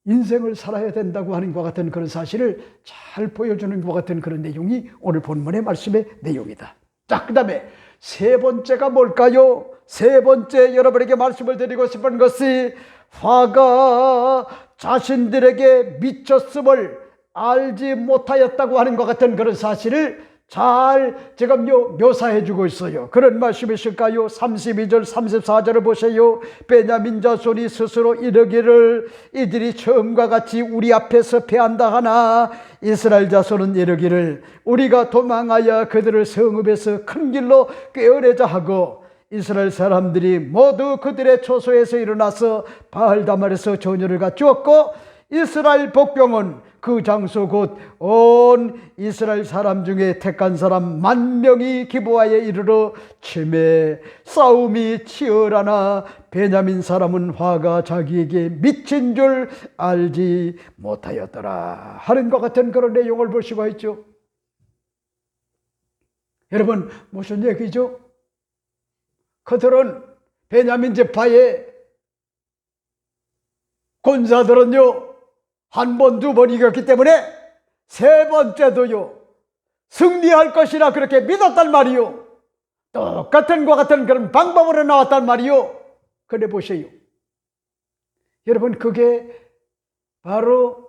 S1: 인생을 살아야 된다고 하는 것 같은 그런 사실을 잘 보여주는 것 같은 그런 내용이 오늘 본문의 말씀의 내용이다. 자, 그 다음에 세 번째가 뭘까요? 세 번째 여러분에게 말씀을 드리고 싶은 것이, 화가 자신들에게 미쳤음을 알지 못하였다고 하는 것 같은 그런 사실을 잘 지금 묘사해 주고 있어요. 그런 말씀이실까요? 32절 34절을 보세요. 베냐민 자손이 스스로 이르기를 이들이 처음과 같이 우리 앞에서 패한다 하나, 이스라엘 자손은 이르기를 우리가 도망하여 그들을 성읍에서 큰 길로 꿰어내자 하고, 이스라엘 사람들이 모두 그들의 초소에서 일어나서 바알다말에서 전열을 갖추었고, 이스라엘 복병은 그 장소 곧 온 이스라엘 사람 중에 택한 사람 10,000명이 기브아에 이르러 치매 싸움이 치열하나 베냐민 사람은 화가 자기에게 미친 줄 알지 못하였더라 하는 것 같은 그런 내용을 볼 수가 있죠. 여러분, 무슨 얘기죠? 그들은 베냐민 지파의 군사들은요, 한 번, 두 번 이겼기 때문에 세 번째도요, 승리할 것이라 그렇게 믿었단 말이요. 똑같은 것 같은 그런 방법으로 나왔단 말이요. 그래 보세요. 여러분, 그게 바로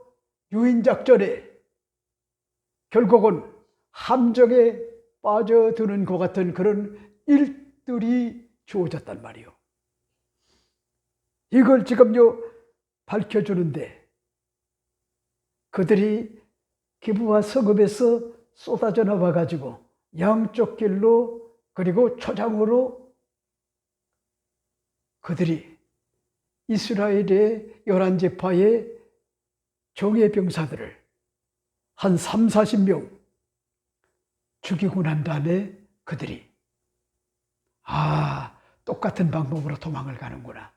S1: 유인작전에 결국은 함정에 빠져드는 것 같은 그런 일들이 주어졌단 말이요. 이걸 지금요 밝혀주는데, 그들이 기브아 성읍에서 쏟아져 나와가지고 양쪽 길로 그리고 초장으로 그들이 이스라엘의 11지파의 정예 병사들을 한 3, 40명 죽이고 난 다음에 그들이 똑같은 방법으로 도망을 가는구나.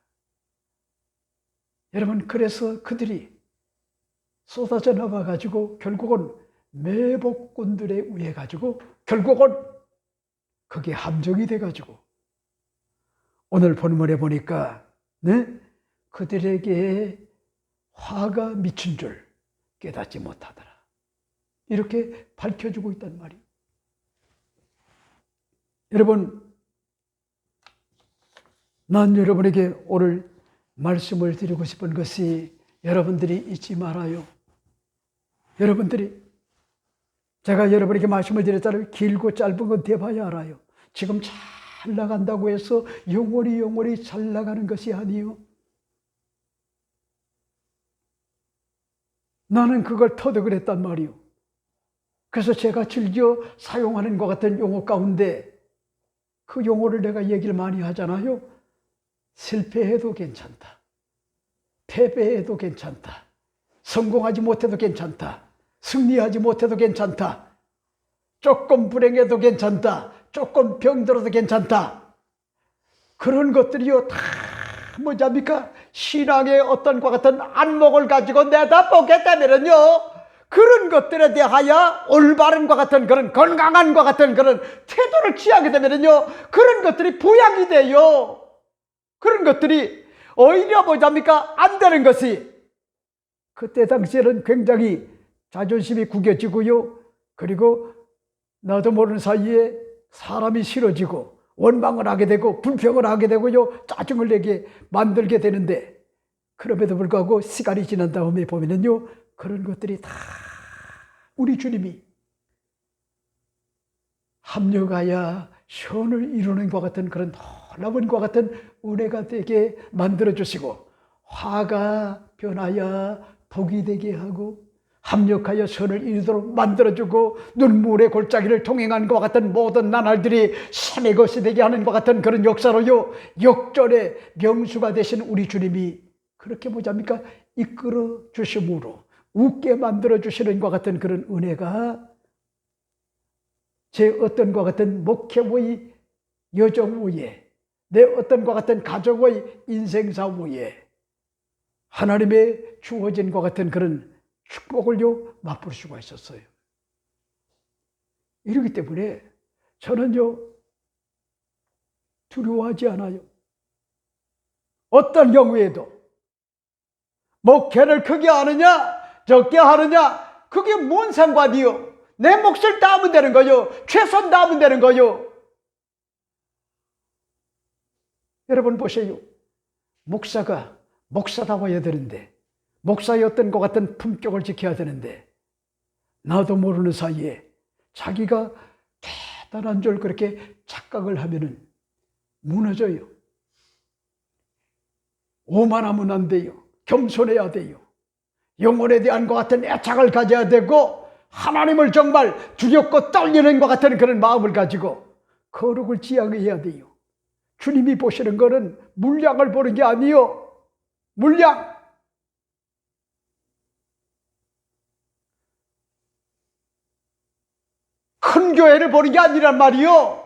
S1: 여러분, 그래서 그들이 쏟아져 나와가지고 결국은 매복군들에 의해 가지고 결국은 그게 함정이 돼가지고 오늘 본문에 보니까 그들에게 화가 미친 줄 깨닫지 못하더라. 이렇게 밝혀주고 있단 말이에요. 여러분, 난 여러분에게 오늘 말씀을 드리고 싶은 것이 여러분들이 잊지 말아요. 여러분들이 제가 여러분에게 말씀을 드렸잖아요. 길고 짧은 건 대봐야 알아요. 지금 잘 나간다고 해서 영원히 잘 나가는 것이 아니요. 나는 그걸 터득을 했단 말이요. 그래서 제가 즐겨 사용하는 것 같은 용어 가운데 그 용어를 내가 얘기를 많이 하잖아요. 실패해도 괜찮다. 패배해도 괜찮다. 성공하지 못해도 괜찮다. 승리하지 못해도 괜찮다. 조금 불행해도 괜찮다. 조금 병들어도 괜찮다. 그런 것들이요 다 뭐랍니까? 신앙의 어떤 것 같은 안목을 가지고 내다보게 되면은요 그런 것들에 대하여 올바른 것 같은 그런 건강한 것 같은 그런 태도를 취하게 되면은요 그런 것들이 부양이 돼요. 그런 것들이 오히려 뭐랍니까? 안 되는 것이 그때 당시에는 굉장히 자존심이 구겨지고요. 그리고 나도 모르는 사이에 사람이 싫어지고 원망을 하게 되고 불평을 하게 되고요. 짜증을 내게 만들게 되는데 그럼에도 불구하고 시간이 지난 다음에 보면은요. 그런 것들이 다 우리 주님이 합력하여 선을 이루는 것 같은 그런 놀라운 것 같은 은혜가 되게 만들어주시고 화가 변하여 복이 되게 하고 합력하여 선을 이루도록 만들어주고 눈물의 골짜기를 통행한 것 같은 모든 나날들이 삶의 것이 되게 하는 것 같은 그런 역사로요. 역전의 명수가 되신 우리 주님이 그렇게 뭐잡니까? 이끌어 주심으로 웃게 만들어 주시는 것 같은 그런 은혜가 제 어떤 것 같은 목회의 여정 위에 내 어떤 것 같은 가정의 인생사 위에 하나님의 주어진 것 같은 그런 축복을요 맛볼 수가 있었어요. 이러기 때문에 저는요 두려워하지 않아요. 어떤 경우에도 목회를 크게 하느냐 적게 하느냐 그게 뭔 상관이요. 내 몫을 다하면 되는 거요. 최선 다하면 되는 거요. 여러분 보세요. 목사가 목사다워야 되는데 목사의 어떤 것 같은 품격을 지켜야 되는데 나도 모르는 사이에 자기가 대단한 줄 그렇게 착각을 하면은 무너져요. 오만하면 안 돼요. 겸손해야 돼요. 영혼에 대한 것 같은 애착을 가져야 되고 하나님을 정말 두렵고 떨리는 것 같은 그런 마음을 가지고 거룩을 지향해야 돼요. 주님이 보시는 거는 물량을 보는 게 아니요. 물량. 큰 교회를 보는 게 아니란 말이요.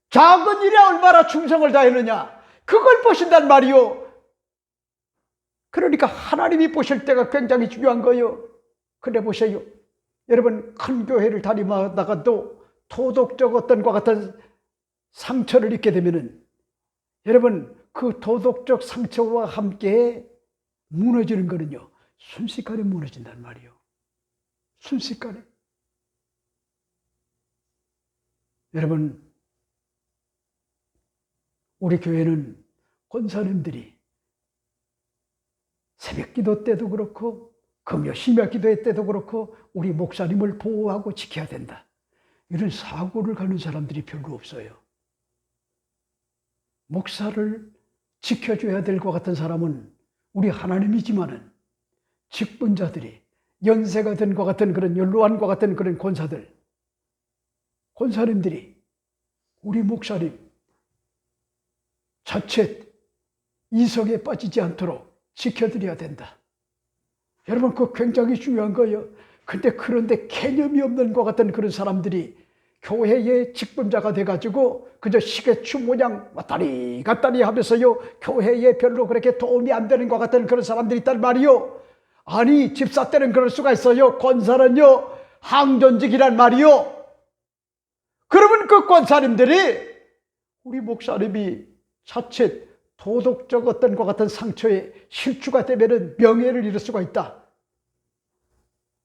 S1: 작은 일에 얼마나 충성을 다했느냐. 그걸 보신단 말이요. 그러니까 하나님이 보실 때가 굉장히 중요한 거예요. 근데 보세요. 여러분 큰 교회를 다니다가도 도덕적 어떤 것 같은 상처를 입게 되면은 여러분 그 도덕적 상처와 함께 무너지는 거는요. 순식간에 무너진단 말이에요. 순식간에. 여러분 우리 교회는 권사님들이 새벽기도 때도 그렇고 금요 심야기도회 때도 그렇고 우리 목사님을 보호하고 지켜야 된다. 이런 사고를 가는 사람들이 별로 없어요. 목사를 지켜줘야 될 것 같은 사람은 우리 하나님이지만은 직분자들이 연세가 된 것 같은 그런 연로한 것 같은 그런 권사님들이 우리 목사님 자칫 이성에 빠지지 않도록 지켜드려야 된다. 여러분, 그거 굉장히 중요한 거예요. 그런데 개념이 없는 것 같은 그런 사람들이 교회의 직분자가 돼가지고 그저 시계추 모양 왔다리 갔다리 하면서요, 교회에 별로 그렇게 도움이 안 되는 것 같은 그런 사람들이 있단 말이요. 아니, 집사 때는 그럴 수가 있어요. 권사는요, 항전직이란 말이요. 그러면 그 권사님들이 우리 목사님이 자칫 도덕적 어떤 것 같은 상처에 실주가 되면은 명예를 잃을 수가 있다.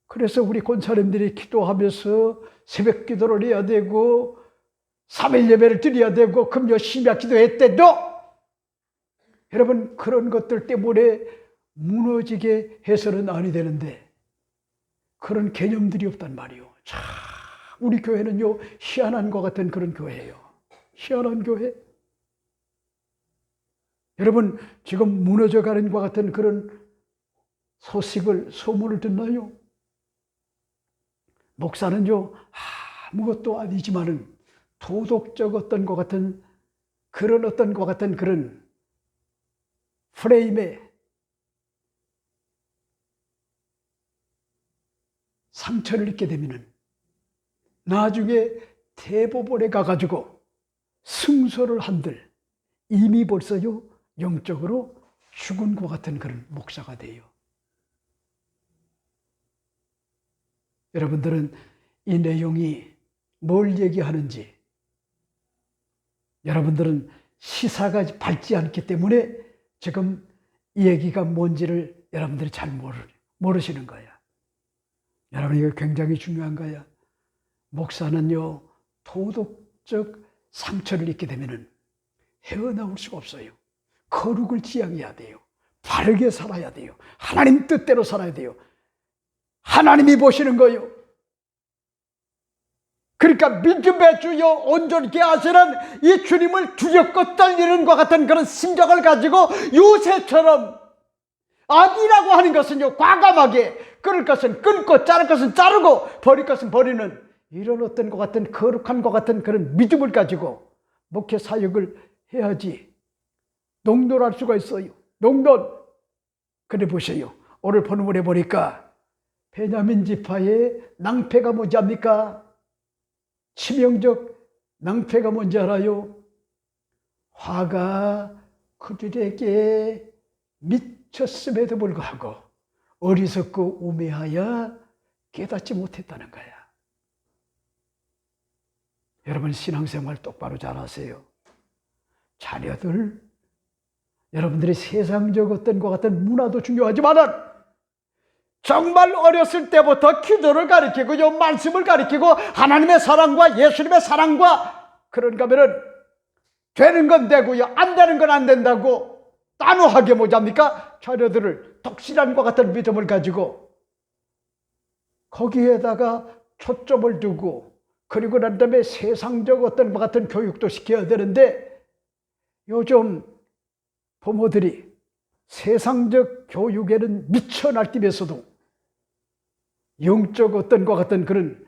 S1: 그래서 우리 권사님들이 기도하면서 새벽 기도를 해야 되고 3일 예배를 드려야 되고 금요 심야 기도했대도 여러분, 그런 것들 때문에 무너지게 해서는 아니 되는데 그런 개념들이 없단 말이요. 참 우리 교회는요, 희한한 것 같은 그런 교회예요. 희한한 교회. 여러분, 지금 무너져가는 것 같은 그런 소문을 듣나요? 목사는요, 아무것도 아니지만은 도덕적 어떤 것 같은 그런 프레임에 상처를 입게 되면은 나중에 대법원에 가가지고 승소를 한들 이미 벌써요, 영적으로 죽은 것 같은 그런 목사가 돼요. 여러분들은 이 내용이 뭘 얘기하는지, 여러분들은 시사가 밝지 않기 때문에 지금 이 얘기가 뭔지를 여러분들이 잘 모르시는 거야. 여러분, 이거 굉장히 중요한 거야. 목사는요, 도덕적 상처를 입게 되면은 헤어나올 수가 없어요. 거룩을 지향해야 돼요. 바르게 살아야 돼요. 하나님 뜻대로 살아야 돼요. 하나님이 보시는 거예요. 그러니까 믿음의 주여 온전케 하시는 이 주님을 두렵고 떨리는 것 같은 그런 심정을 가지고 요새처럼 아니라고 하는 것은요, 과감하게 끊을 것은 끊고 자를 것은 자르고 버릴 것은 버리는 이런 어떤 것 같은 거룩한 것 같은 그런 믿음을 가지고 목회 사역을 해야지 농론할 수가 있어요. 농론. 그래 보세요. 오늘 본문에 보니까 베냐민 지파의 낭패가 뭔지 압니까? 치명적 낭패가 뭔지 알아요? 화가 그들에게 미쳤음에도 불구하고 어리석고 우매하여 깨닫지 못했다는 거야. 여러분, 신앙생활 똑바로 잘하세요. 자녀들, 여러분들이 세상적 어떤 것 같은 문화도 중요하지만은 정말 어렸을 때부터 기도를 가르치고요, 말씀을 가르치고 하나님의 사랑과 예수님의 사랑과 그런가 하면은 되는 건 되고요, 안 되는 건 안 된다고 단호하게 뭐잡니까? 자녀들을 독실함과 같은 믿음을 가지고 거기에다가 초점을 두고 그리고 난 다음에 세상적 어떤 것 같은 교육도 시켜야 되는데 요즘 부모들이 세상적 교육에는 미쳐 날뛰면서도 영적 어떤 것 같은 그런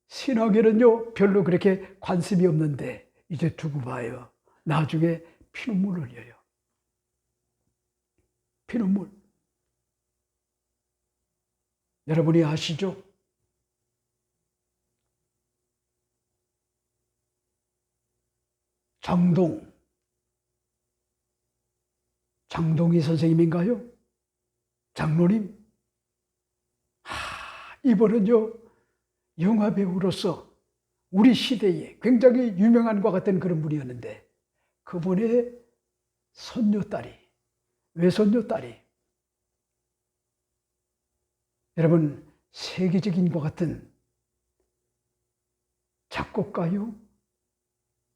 S1: 신앙에는요, 별로 그렇게 관심이 없는데 이제 두고 봐요. 나중에 피눈물 흘려요. 피눈물. 여러분이 아시죠? 장동희 선생님인가요? 장로님? 이번은요, 영화배우로서 우리 시대에 굉장히 유명한 것 같은 그런 분이었는데 그분의 손녀딸이, 외손녀딸이 여러분, 세계적인 것 같은 작곡가요?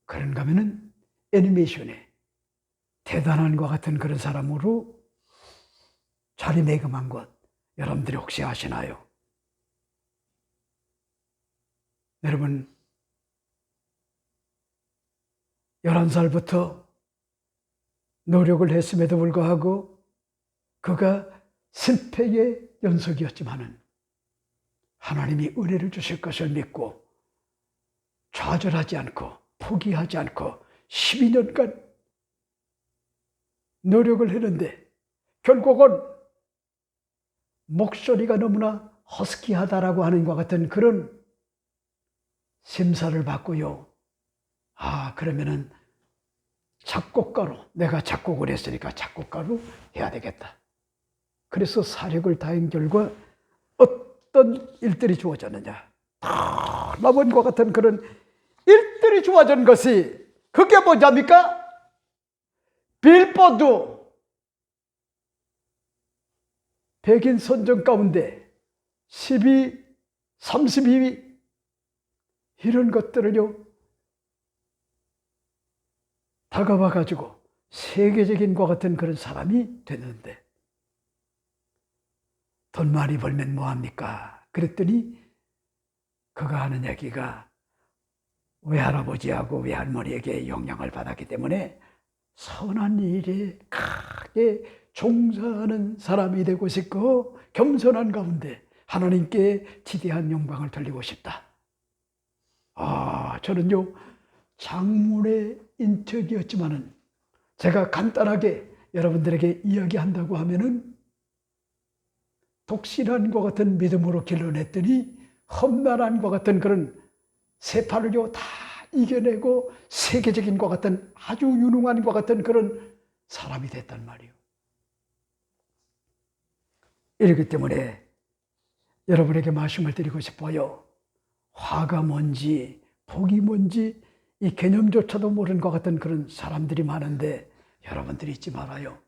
S1: 그런가 하면은 애니메이션에 대단한 것 같은 그런 사람으로 자리매김한 것 여러분들이 혹시 아시나요? 여러분, 11살부터 노력을 했음에도 불구하고 그가 실패의 연속이었지만은 하나님이 은혜를 주실 것을 믿고 좌절하지 않고 포기하지 않고 12년간 노력을 했는데 결국은 목소리가 너무나 허스키하다라고 하는 것 같은 그런 심사를 받고요. 그러면은 작곡가로, 내가 작곡을 했으니까 작곡가로 해야 되겠다. 그래서 사력을 다한 결과 어떤 일들이 주어졌느냐. 남원과 같은 그런 일들이 주어진 것이 그게 뭐냐입니까? 빌보드 백인 선정 가운데 10위, 32위 이런 것들을요 다가와 가지고 세계적인 것 같은 그런 사람이 됐는데 돈 많이 벌면 뭐합니까? 그랬더니 그가 하는 얘기가 외할아버지하고 외할머니에게 영향을 받았기 때문에 선한 일에 크게 종사하는 사람이 되고 싶고 겸손한 가운데 하나님께 지대한 영광을 돌리고 싶다. 저는요 장문의 인적이었지만은 제가 간단하게 여러분들에게 이야기한다고 하면은 독실한과 같은 믿음으로 길러냈더니 험난한과 같은 그런 세파를요 다 이겨내고 세계적인 것 같은 아주 유능한 것 같은 그런 사람이 됐단 말이에요. 이렇기 때문에 여러분에게 말씀을 드리고 싶어요. 화가 뭔지 복이 뭔지 이 개념조차도 모르는 것 같은 그런 사람들이 많은데 여러분들이 잊지 말아요.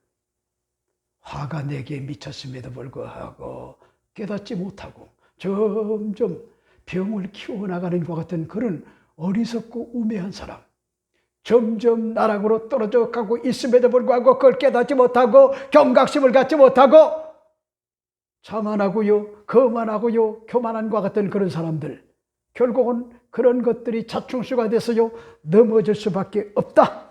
S1: 화가 내게 미쳤음에도 불구하고 깨닫지 못하고 점점 병을 키워나가는 것 같은 그런 어리석고 우매한 사람, 점점 나락으로 떨어져 가고 있음에도 불구하고 그걸 깨닫지 못하고 경각심을 갖지 못하고 자만하고요, 거만하고요, 교만한 것 같은 그런 사람들, 결국은 그런 것들이 자충수가 돼서요 넘어질 수밖에 없다.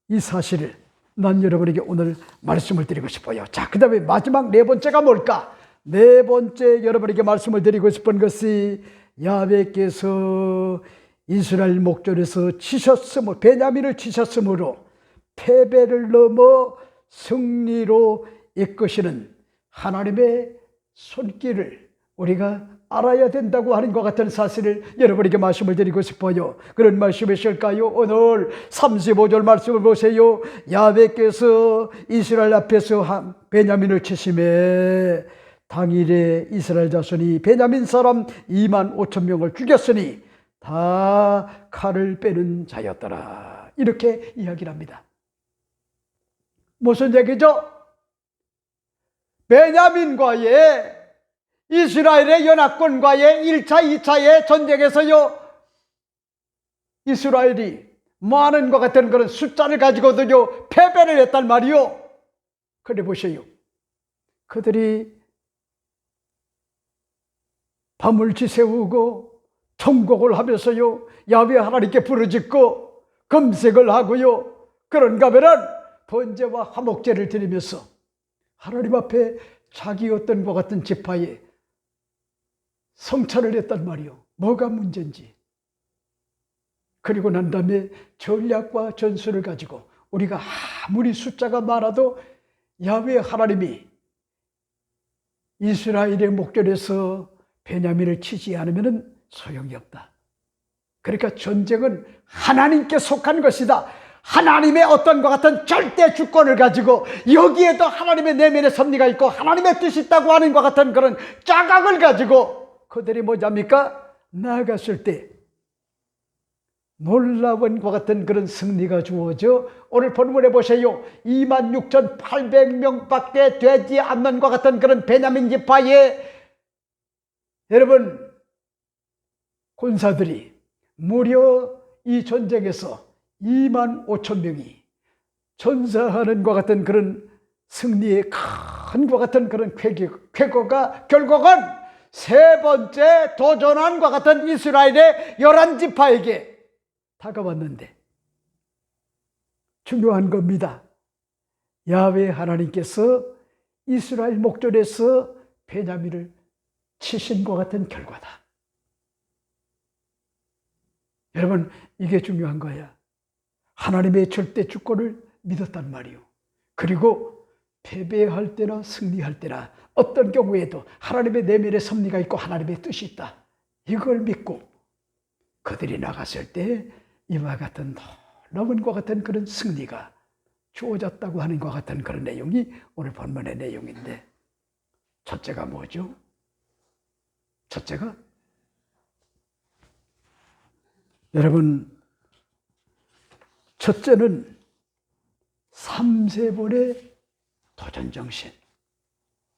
S1: 이 사실을 난 여러분에게 오늘 말씀을 드리고 싶어요. 자, 그 다음에 마지막 네 번째가 뭘까? 네 번째 여러분에게 말씀을 드리고 싶은 것이 야훼께서 이스라엘 목전에서 치셨으므로, 베냐민을 치셨으므로 패배를 넘어 승리로 이끄시는 하나님의 손길을 우리가 알아야 된다고 하는 것 같은 사실을 여러분에게 말씀을 드리고 싶어요. 그런 말씀이실까요? 오늘 35절 말씀을 보세요. 야훼께서 이스라엘 앞에서 베냐민을 치심에 당일에 이스라엘 자손이 베냐민 사람 2만 5천 명을 죽였으니 다 칼을 빼는 자였더라. 이렇게 이야기를 합니다. 무슨 얘기죠? 베냐민과의 이스라엘의 연합군과의 1차, 2차의 전쟁에서요 이스라엘이 많은 것 같은 그런 숫자를 가지고도요 패배를 했단 말이요. 그래 보세요. 그들이 밤을 지새우고 통곡을 하면서요 야훼 하나님께 부르짖고 금색을 하고요 그런가 하면은 번제와 화목제를 드리면서 하나님 앞에 자기 어떤 것 같은 지파에 성찰을 했단 말이요. 뭐가 문제인지. 그리고 난 다음에 전략과 전술을 가지고 우리가 아무리 숫자가 많아도 야훼 하나님이 이스라엘의 목전에서 베냐민을 치지 않으면 소용이 없다. 그러니까 전쟁은 하나님께 속한 것이다. 하나님의 어떤 것 같은 절대 주권을 가지고 여기에도 하나님의 내면의 섭리가 있고 하나님의 뜻이 있다고 하는 것 같은 그런 자각을 가지고 그들이 뭐냐입니까? 나아갔을 때 놀라운 것 같은 그런 승리가 주어져 오늘 본문에 보세요. 26,800명밖에 되지 않는 것 같은 그런 베냐민 지파의 여러분 군사들이 무려 이 전쟁에서 2만 5천 명이 전사하는 것 같은 그런 승리의 큰 것 같은 그런 쾌거가 결국은 세 번째 도전한과 같은 이스라엘의 11지파에게 다가왔는데 중요한 겁니다. 야훼 하나님께서 이스라엘 목전에서 베냐민을 치신 것 같은 결과다. 여러분 이게 중요한 거야. 하나님의 절대 주권을 믿었단 말이요. 그리고 패배할 때나 승리할 때나 어떤 경우에도 하나님의 내면의 섭리가 있고 하나님의 뜻이 있다. 이걸 믿고 그들이 나갔을 때 이와 같은 놀라움과 같은 그런 승리가 주어졌다고 하는 것 같은 그런 내용이 오늘 본문의 내용인데, 첫째가 뭐죠? 첫째가 여러분, 첫째는 3세번의 도전정신.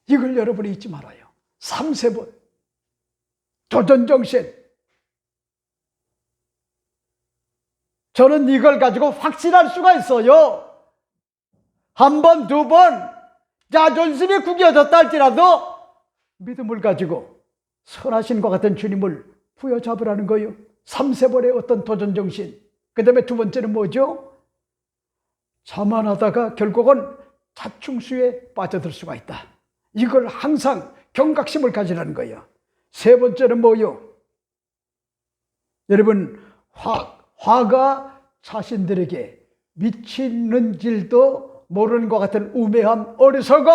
S1: 이걸 여러분이 잊지 말아요. 3세번 도전정신. 저는 이걸 가지고 확신할 수가 있어요. 한 번, 두 번 자존심이 구겨졌다 할지라도 믿음을 가지고 선하신 것 같은 주님을 부여잡으라는 거예요. 3세번의 어떤 도전정신. 그 다음에 두 번째는 뭐죠? 자만하다가 결국은 자충수에 빠져들 수가 있다. 이걸 항상 경각심을 가지라는 거예요. 세 번째는 뭐요? 여러분, 화가 자신들에게 미치는 줄도 모르는 것 같은 우매함, 어리석음,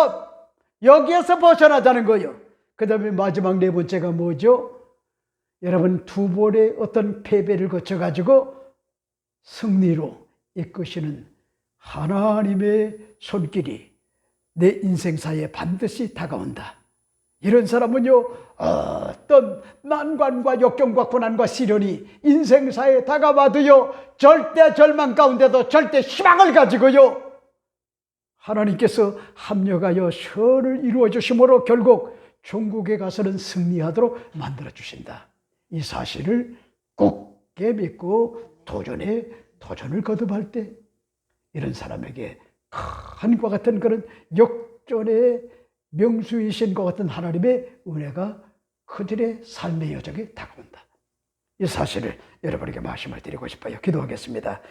S1: 여기에서 벗어나자는 거예요. 그 다음에 마지막 네 번째가 뭐죠? 여러분, 두 번의 어떤 패배를 거쳐가지고 승리로 이끄시는 하나님의 손길이 내 인생사에 반드시 다가온다. 이런 사람은요, 어떤 난관과 역경과 고난과 시련이 인생사에 다가와도요, 절대 절망 가운데도 절대 희망을 가지고요, 하나님께서 합력하여 선을 이루어 주심으로 결국 천국에 가서는 승리하도록 만들어 주신다. 이 사실을 굳게 믿고 도전을 거듭할 때 이런 사람에게 큰과 같은 그런 역전의 명수이신 것 같은 하나님의 은혜가 그들의 삶의 여정에 다가온다. 이 사실을 여러분에게 말씀을 드리고 싶어요. 기도하겠습니다.